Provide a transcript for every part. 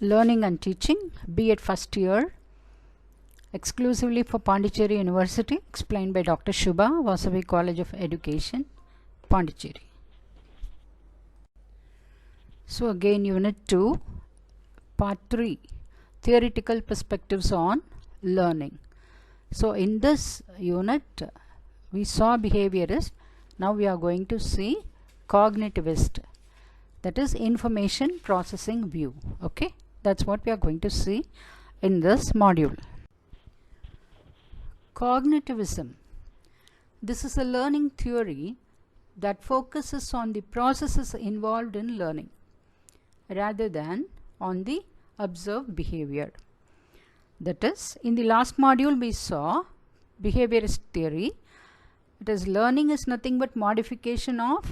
Learning and Teaching, B.Ed first year, exclusively for Pondicherry University, explained by Dr. Shubha, Vasavi College of Education, Pondicherry. So again, Unit 2, Part 3, Theoretical Perspectives on Learning. So in this unit, we saw behaviorist. Now we are going to see cognitivist, that is information processing view. Okay, that's what we are going to see in this module. Cognitivism. This is a learning theory that focuses on the processes involved in learning rather than on the observed behavior. That is, in the last module we saw behaviorist theory. It is learning is nothing but modification of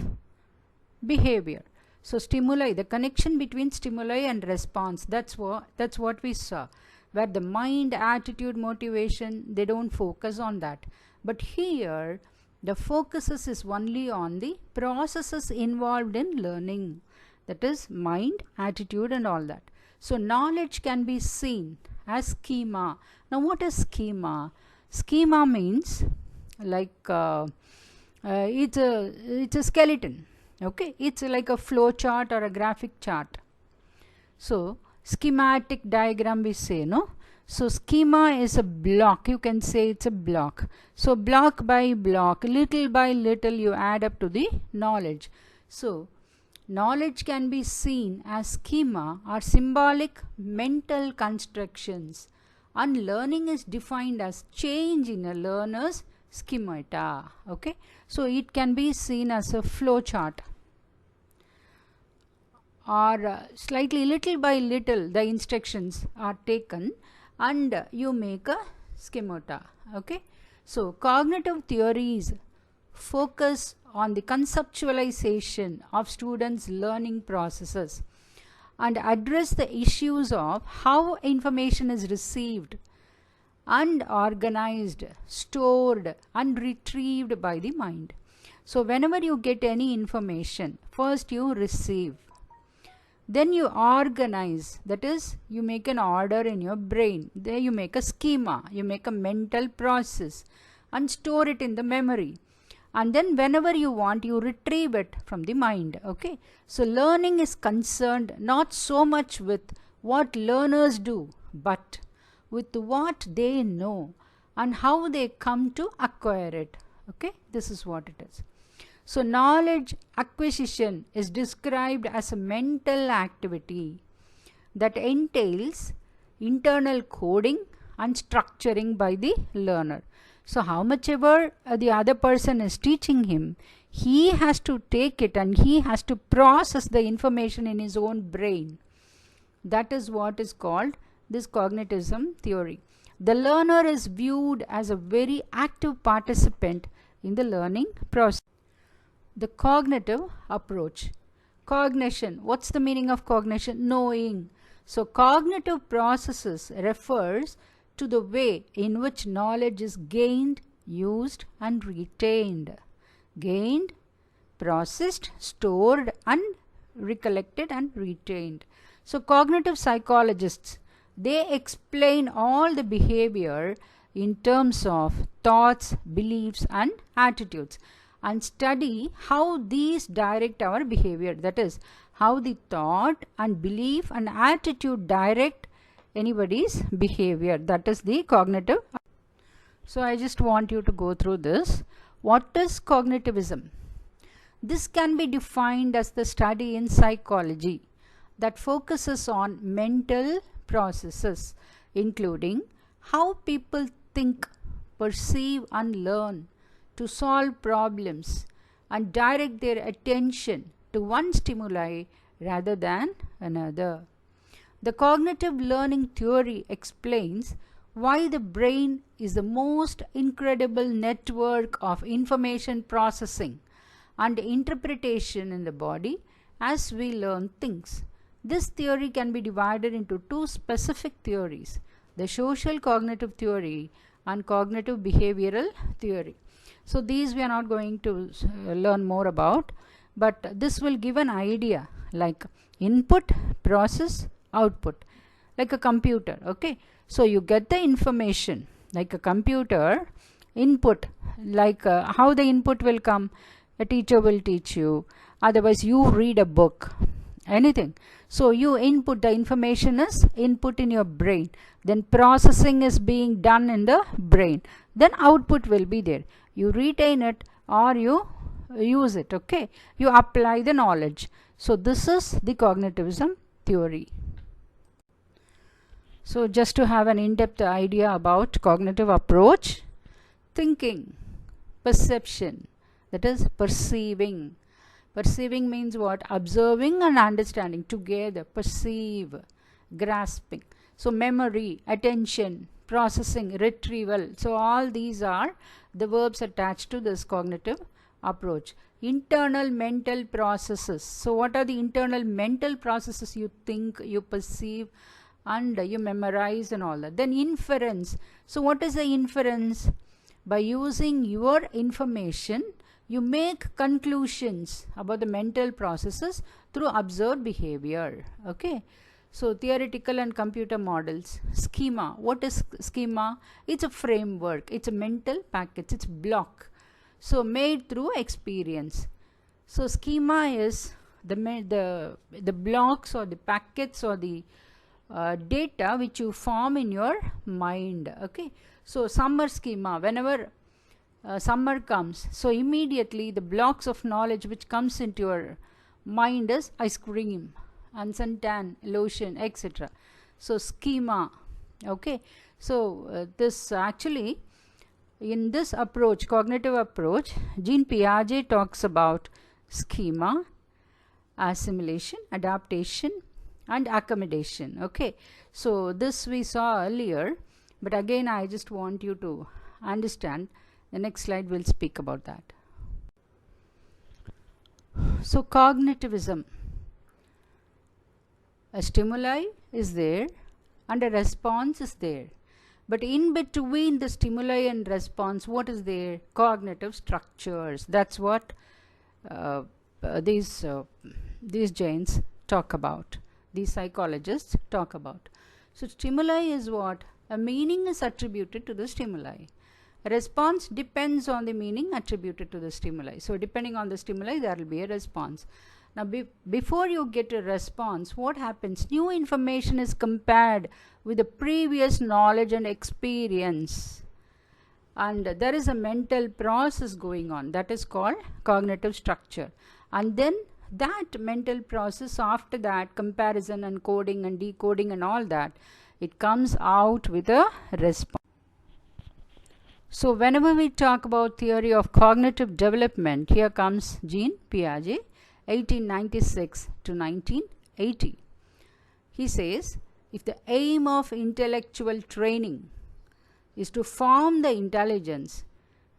behavior. So stimuli, the connection between stimuli and response, that's what we saw, where the mind, attitude, motivation, they don't focus on that. But here the focus is only on the processes involved in learning, that is mind, attitude and all that. So knowledge can be seen as schema. Now what is schema? Schema means like it's a skeleton. Okay, it's like a flow chart or a graphic chart. So schematic diagram we say, no? So schema is a block, you can say it's a block. So block by block, little by little you add up to the knowledge. So knowledge can be seen as schema or symbolic mental constructions, and learning is defined as change in a learner's schemata. Okay, so it can be seen as a flow chart, or slightly little by little the instructions are taken and you make a schemata. Okay, so cognitive theories focus on the conceptualization of students' learning processes and address the issues of how information is received and organized, stored and retrieved by the mind. So whenever you get any information, first you receive, then you organize, that is you make an order in your brain, there you make a schema, you make a mental process and store it in the memory, and then whenever you want you retrieve it from the mind. Okay, so learning is concerned not so much with what learners do, but with what they know and how they come to acquire it. Okay, this is what it is. So knowledge acquisition is described as a mental activity that entails internal coding and structuring by the learner. So how much ever the other person is teaching him, he has to take it and he has to process the information in his own brain. That is what is called this cognitivism theory. The learner is viewed as a very active participant in the learning process. The cognitive approach. Cognition. What's the meaning of cognition? Knowing. So cognitive processes refers to the way in which knowledge is gained, used and retained. Gained, processed, stored and recollected and retained. So cognitive psychologists, they explain all the behavior in terms of thoughts, beliefs and attitudes, and study how these direct our behavior, that is how the thought and belief and attitude direct anybody's behavior. That is the cognitive. So I just want you to go through this. What is cognitivism? This can be defined as the study in psychology that focuses on mental processes, including how people think, perceive and learn to solve problems and direct their attention to one stimuli rather than another. The cognitive learning theory explains why the brain is the most incredible network of information processing and interpretation in the body as we learn things. This theory can be divided into two specific theories, the social cognitive theory and cognitive behavioral theory. So these we are not going to learn more about, but this will give an idea like input, process, output. like a computer. Okay, so you get the information like a computer input, like how the input will come. A teacher will teach you, otherwise you read a book, anything. So you input, the information is input in your brain, then processing is being done in the brain, then output will be there. You retain it or you use it. Okay, you apply the knowledge. So this is the cognitivism theory. So just to have an in-depth idea about cognitive approach: thinking, perception, that is perceiving. Perceiving means what? Observing and understanding together. Perceive, grasping. So memory, attention, processing, retrieval. So all these are the verbs attached to this cognitive approach. Internal mental processes. So what are the internal mental processes? You think, you perceive, and you memorize and all that. Then inference. So what is the inference? By using your information, you make conclusions about the mental processes through observed behavior. Okay, so theoretical and computer models. Schema. What is schema? It's a framework, it's a mental package, it's block, so made through experience. So schema is the blocks or the packets or the data which you form in your mind. Okay, so summer schema, whenever summer comes, so immediately the blocks of knowledge which comes into your mind is ice cream and suntan lotion, etc. So schema. Okay, so this actually, in this approach, cognitive approach, Jean Piaget talks about schema, assimilation, adaptation, and accommodation. Okay, so this we saw earlier, but again I just want you to understand. The next slide will speak about that. So cognitivism, a stimuli is there and a response is there, but in between the stimuli and response, what is there? Cognitive structures. That's what these Jains talk about, these psychologists talk about. So stimuli is what? A meaning is attributed to the stimuli. A response depends on the meaning attributed to the stimuli. So depending on the stimuli, there will be a response. Now before you get a response, what happens? New information is compared with the previous knowledge and experience, and there is a mental process going on, that is called cognitive structure. And then that mental process, after that comparison and coding and decoding and all that, it comes out with a response. So whenever we talk about theory of cognitive development, here comes Jean Piaget, 1896 to 1980. He says, if the aim of intellectual training is to form the intelligence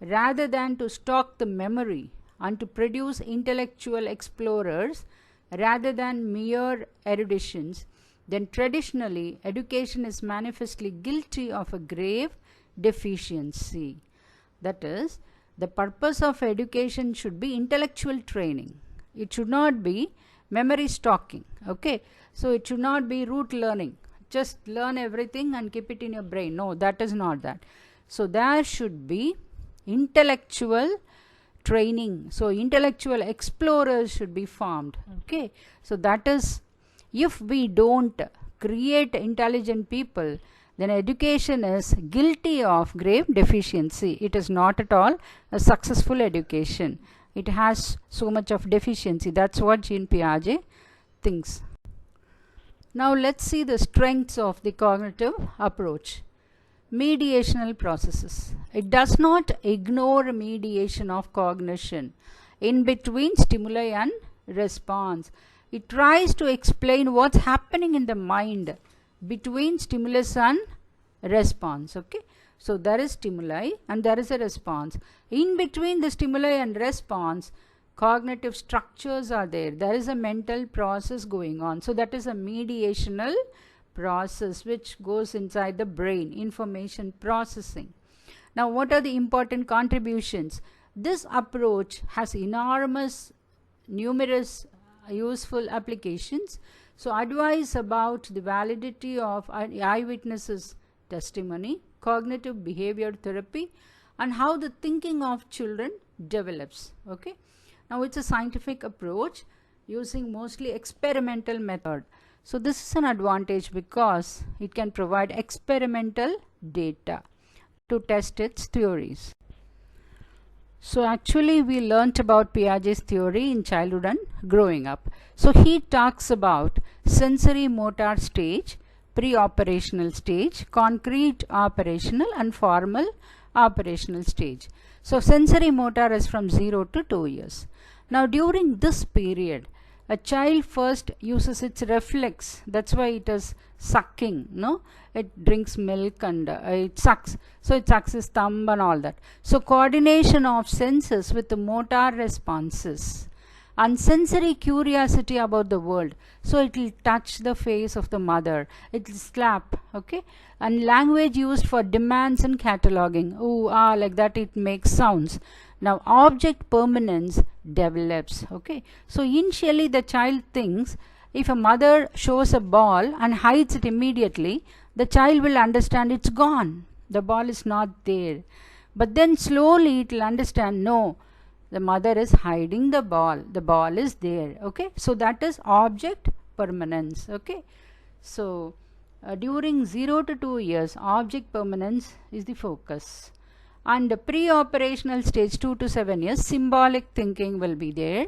rather than to stock the memory and to produce intellectual explorers rather than mere eruditions, then traditionally education is manifestly guilty of a grave deficiency. That is, the purpose of education should be intellectual training. It should not be memory stocking. Okay, so it should not be rote learning, just learn everything and keep it in your brain. No, that is not that. So there should be intellectual training. So intellectual explorers should be formed. Okay, so that is, if we don't create intelligent people, then education is guilty of grave deficiency. It is not at all a successful education. It has so much of deficiency. That's what Jean Piaget thinks. Now let's see the strengths of the cognitive approach. Mediational processes. It does not ignore mediation of cognition in between stimuli and response. It tries to explain what's happening in the mind between stimulus and response. Okay, so there is stimuli and there is a response. In between the stimuli and response, cognitive structures are there. There is a mental process going on. So that is a mediational process which goes inside the brain, information processing. Now what are the important contributions? This approach has numerous useful applications. So advice about the validity of eyewitnesses' testimony, cognitive behavior therapy, and how the thinking of children develops. Okay. Now it's a scientific approach using mostly experimental method. So this is an advantage because it can provide experimental data to test its theories. So actually we learnt about Piaget's theory in childhood and growing up. So he talks about sensory motor stage, pre-operational stage, concrete operational and formal operational stage. So sensory motor is from 0 to 2 years. Now during this period, a child first uses its reflex. That's why it is sucking, no? It drinks milk and it sucks. So it sucks his thumb and all that. So coordination of senses with the motor responses and sensory curiosity about the world. So it will touch the face of the mother. It will slap, okay? And language used for demands and cataloging. Ooh, ah, like that it makes sounds. Now object permanence develops. Okay, so initially the child thinks if a mother shows a ball and hides it immediately, the child will understand it's gone, the ball is not there. But then slowly it will understand, no, the mother is hiding the ball is there. Okay, so that is object permanence. Okay, so during 0 to 2 years, object permanence is the focus. And the pre-operational stage 2 to 7 years, symbolic thinking will be there,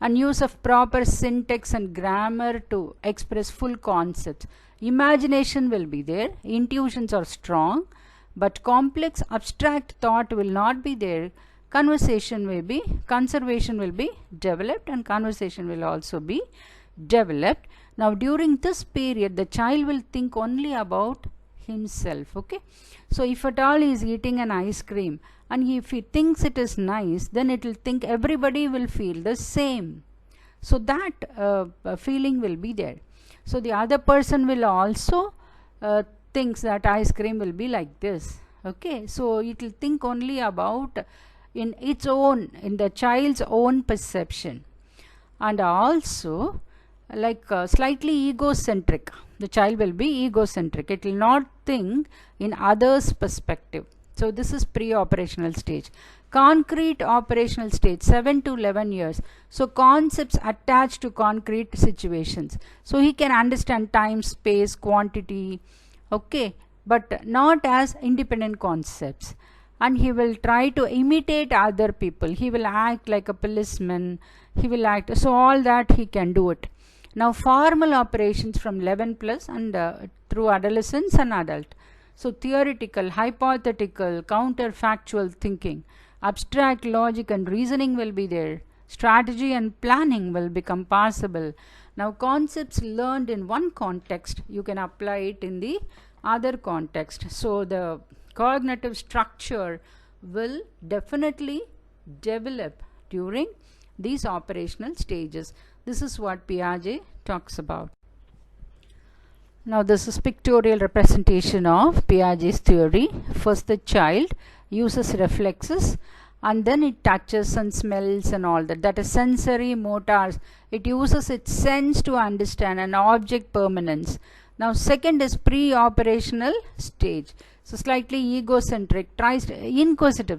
and use of proper syntax and grammar to express full concepts. Imagination will be there, intuitions are strong, but complex abstract thought will not be there. Conservation will be developed, and conversation will also be developed. Now during this period, the child will think only about himself. Okay, so if at all he is eating an ice cream and if he thinks it is nice, then it will think everybody will feel the same. So that feeling will be there. So the other person will also thinks that ice cream will be like this. Okay, so it will think only about in the child's own perception, and also like slightly egocentric. The child will be egocentric. It will not think in others' perspective. So this is pre-operational stage. Concrete operational stage, 7 to 11 years. So concepts attached to concrete situations. So he can understand time, space, quantity, okay, but not as independent concepts. And he will try to imitate other people. He will act like a policeman. He will act, so all that he can do it. Now formal operations from 11 plus and through adolescence and adult. So theoretical, hypothetical, counterfactual thinking, abstract logic and reasoning will be there. Strategy and planning will become possible. Now concepts learned in one context, you can apply it in the other context. So the cognitive structure will definitely develop during these operational stages. This is what Piaget talks about. Now this is pictorial representation of Piaget's theory. First the child uses reflexes and then it touches and smells and all that. That is sensory motors. It uses its sense to understand an object permanence. Now second is pre-operational stage. So slightly egocentric,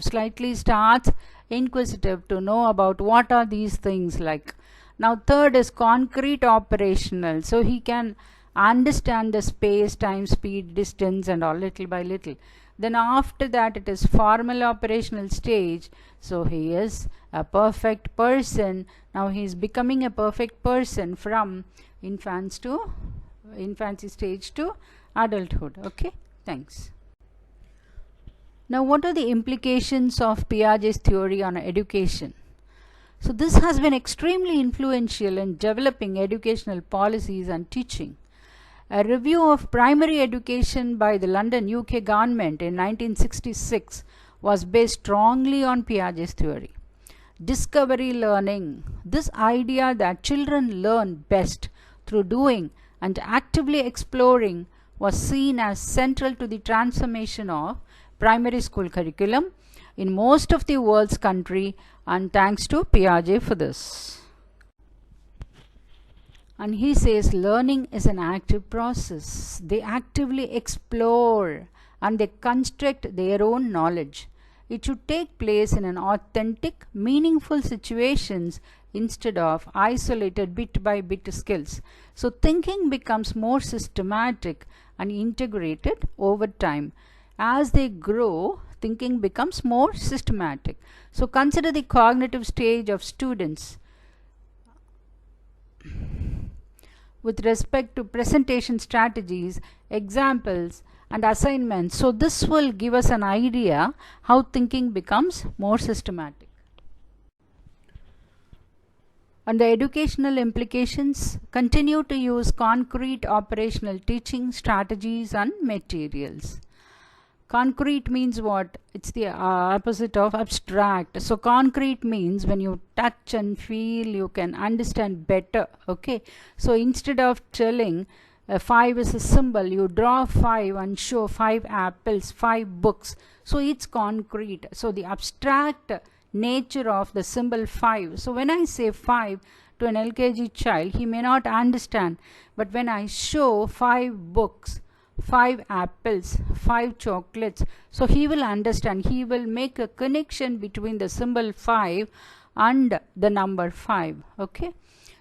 slightly starts inquisitive to know about what are these things like. Now third is concrete operational. So he can understand the space, time, speed, distance and all little by little. Then after that it is formal operational stage. So he is a perfect person. Now he is becoming a perfect person from infancy stage to adulthood. Okay, thanks. Now what are the implications of Piaget's theory on education? So this has been extremely influential in developing educational policies and teaching. A review of primary education by the London, UK government in 1966 was based strongly on Piaget's theory. Discovery learning, this idea that children learn best through doing and actively exploring, was seen as central to the transformation of primary school curriculum in most of the world's country, and thanks to Piaget for this. And he says learning is an active process. They actively explore and they construct their own knowledge. It should take place in an authentic, meaningful situations instead of isolated bit by bit skills. So thinking becomes more systematic and integrated over time. As they grow, thinking becomes more systematic. So consider the cognitive stage of students with respect to presentation strategies, examples, and assignments. So this will give us an idea how thinking becomes more systematic. And the educational implications: continue to use concrete operational teaching strategies and materials. Concrete means what? It's the opposite of abstract. So concrete means when you touch and feel, you can understand better. Okay. So instead of telling 5 is a symbol, you draw 5 and show 5 apples, 5 books. So it's concrete. So the abstract nature of the symbol 5. So when I say 5 to an LKG child, he may not understand. But when I show 5 books, 5 apples, 5 chocolates, so he will understand. He will make a connection between the symbol 5 and the number 5. Okay.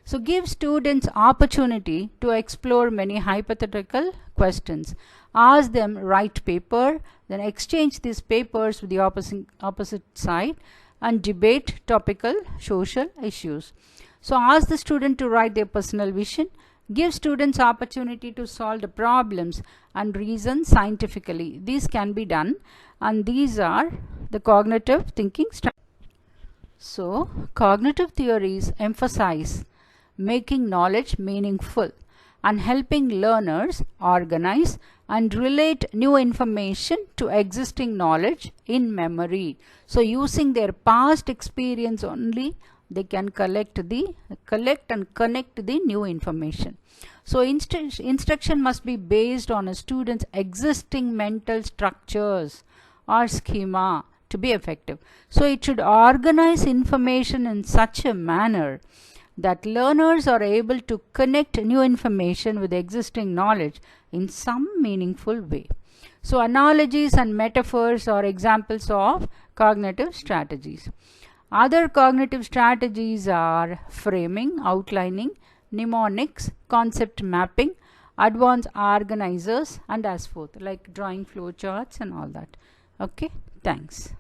So give students opportunity to explore many hypothetical questions. Ask them write paper, then exchange these papers with the opposite side and debate topical social issues. So ask the student to write their personal vision. Give students opportunity to solve the problems and reason scientifically. These can be done, and these are the cognitive thinking strategies. So cognitive theories emphasize making knowledge meaningful and helping learners organize and relate new information to existing knowledge in memory. So using their past experience only, they can collect and connect the new information. So instruction must be based on a student's existing mental structures or schema to be effective. So it should organize information in such a manner that learners are able to connect new information with existing knowledge in some meaningful way. So analogies and metaphors are examples of cognitive strategies. Other cognitive strategies are framing, outlining, mnemonics, concept mapping, advanced organizers, and as forth, like drawing flowcharts and all that. Okay, thanks.